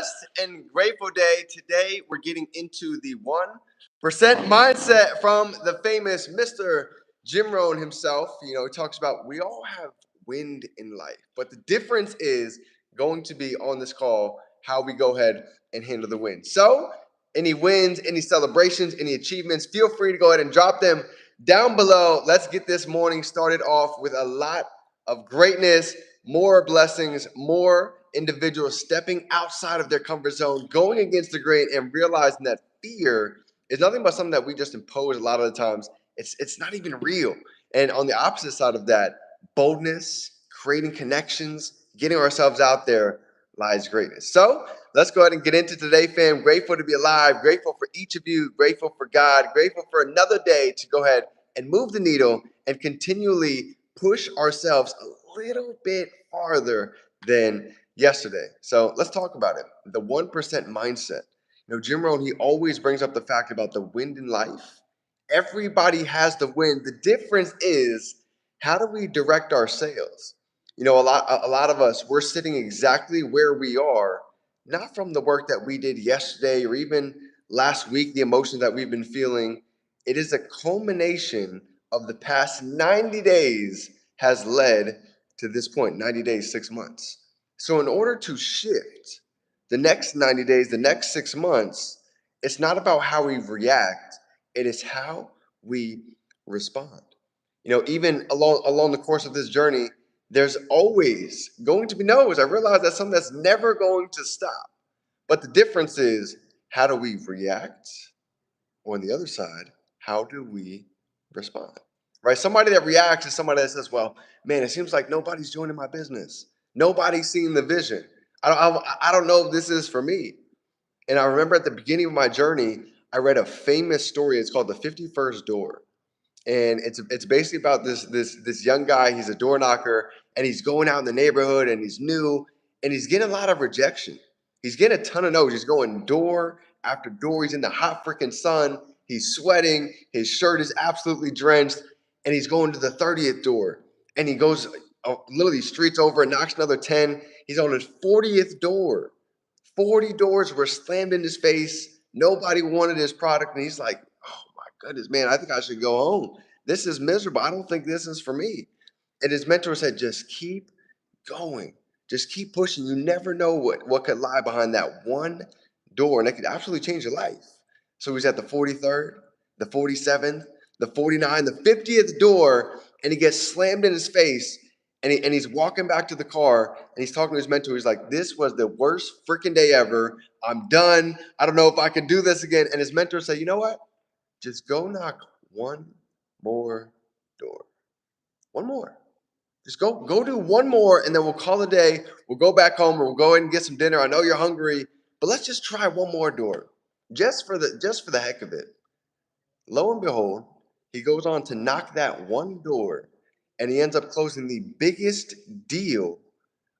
blessed and grateful day. Today, we're getting into the 1% mindset from the famous Mr. Jim Rohn himself. He talks about we all have wind in life, but the difference is going to be on this call how we go ahead and handle the wind. So, any wins, any celebrations, any achievements, feel free to go ahead and drop them down below. Let's get this morning started off with a lot of greatness, more blessings, more individuals stepping outside of their comfort zone, going against the grain, and realizing that fear is nothing but something that we just impose a lot of the times. It's not even real. And on the opposite side of that, boldness, creating connections, getting ourselves out there lies greatness. So let's go ahead and get into today, fam. Grateful to be alive, grateful for each of you, grateful for God, grateful for another day to go ahead and move the needle and continually push ourselves a little bit farther than yesterday. So let's talk about it. The 1% mindset. Jim Rohn, he always brings up the fact about the wind in life. Everybody has the wind. The difference is, how do we direct our sails? A lot of us, we're sitting exactly where we are, not from the work that we did yesterday or even last week, the emotions that we've been feeling. It is a culmination of the past 90 days has led to this point, 90 days, 6 months. So in order to shift the next 90 days, the next 6 months, it's not about how we react, it is how we respond. Even along the course of this journey, there's always going to be no's. I realize that's something that's never going to stop. But the difference is, how do we react? Or on the other side, how do we respond? Right? Somebody that reacts is somebody that says, well, man, it seems like nobody's joining my business. Nobody's seeing the vision. I don't know if this is for me. And I remember at the beginning of my journey, I read a famous story. It's called The 51st Door. And it's basically about this young guy. He's a door knocker, and he's going out in the neighborhood, and he's new, and he's getting a lot of rejection. He's getting a ton of no's. He's going door after door. He's in the hot freaking sun. He's sweating. His shirt is absolutely drenched, and he's going to the 30th door, and he goes literally streets over and knocks another 10. He's on his 40th door. 40 doors were slammed in his face. Nobody wanted his product, and he's like, oh my goodness, man, I think I should go home. This is miserable. I don't think this is for me. And his mentor said, just keep going. Just keep pushing. You never know what could lie behind that one door, and it could absolutely change your life. So he's at the 43rd, the 47th, the 49th, the 50th door, and he gets slammed in his face. And he's walking back to the car, and he's talking to his mentor. He's like, this was the worst freaking day ever. I'm done. I don't know if I can do this again. And his mentor said, you know what? Just go knock one more door. One more. Just go do one more, and then we'll call it a day. We'll go back home, or we'll go in and get some dinner. I know you're hungry, but let's just try one more door, just for the heck of it. Lo and behold, he goes on to knock that one door, and he ends up closing the biggest deal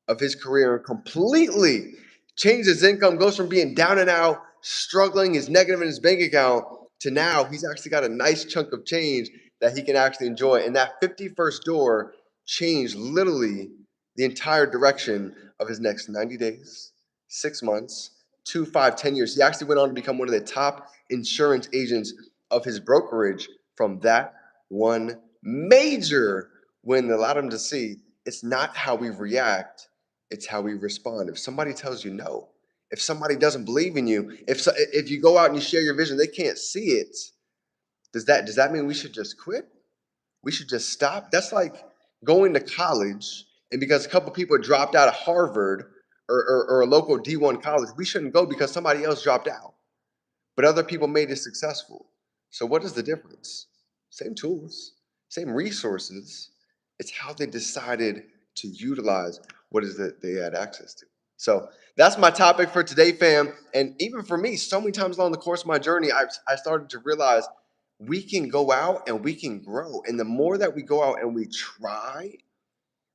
of his career, completely changed his income, goes from being down and out, struggling, is negative in his bank account, to now he's actually got a nice chunk of change that he can actually enjoy. And that 51st door changed literally the entire direction of his next 90 days, 6 months, 2, 5, 10 years. He actually went on to become one of the top insurance agents of his brokerage from that one major win that allowed him to see it's not how we react, it's how we respond. If somebody tells you no, if somebody doesn't believe in you, if you go out and you share your vision, they can't see it. Does that mean we should just quit? We should just stop? That's like going to college, and because a couple people dropped out of Harvard or a local D1 college, we shouldn't go because somebody else dropped out. But other people made it successful. So what is the difference? Same tools, same resources. It's how they decided to utilize what is that they had access to. So that's my topic for today, fam. And even for me, so many times along the course of my journey, I started to realize we can go out and we can grow. And the more that we go out and we try,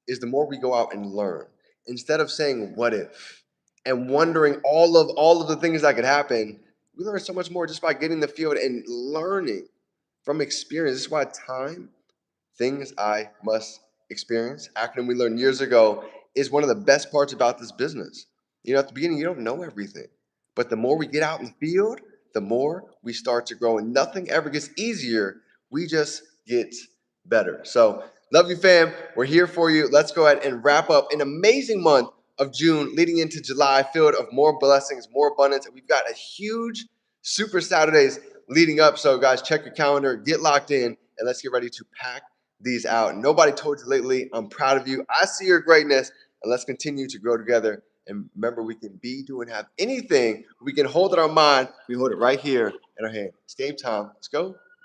is the more we go out and learn. Instead of saying what if and wondering all of the things that could happen, we learn so much more just by getting in the field and learning from experience. This is why time, things I must experience, acronym we learned years ago, is one of the best parts about this business. At the beginning, you don't know everything. But the more we get out in the field, the more we start to grow. And nothing ever gets easier. We just get better. So, love you, fam. We're here for you. Let's go ahead and wrap up an amazing month of June leading into July, filled of more blessings, more abundance. And we've got a huge Super Saturdays leading up. So, guys, check your calendar, get locked in, and let's get ready to pack these out. Nobody told you lately. I'm proud of you. I see your greatness, and let's continue to grow together. And remember, we can be, do, and have anything we can hold in our mind. We hold it right here in our hand. It's game time. Let's go.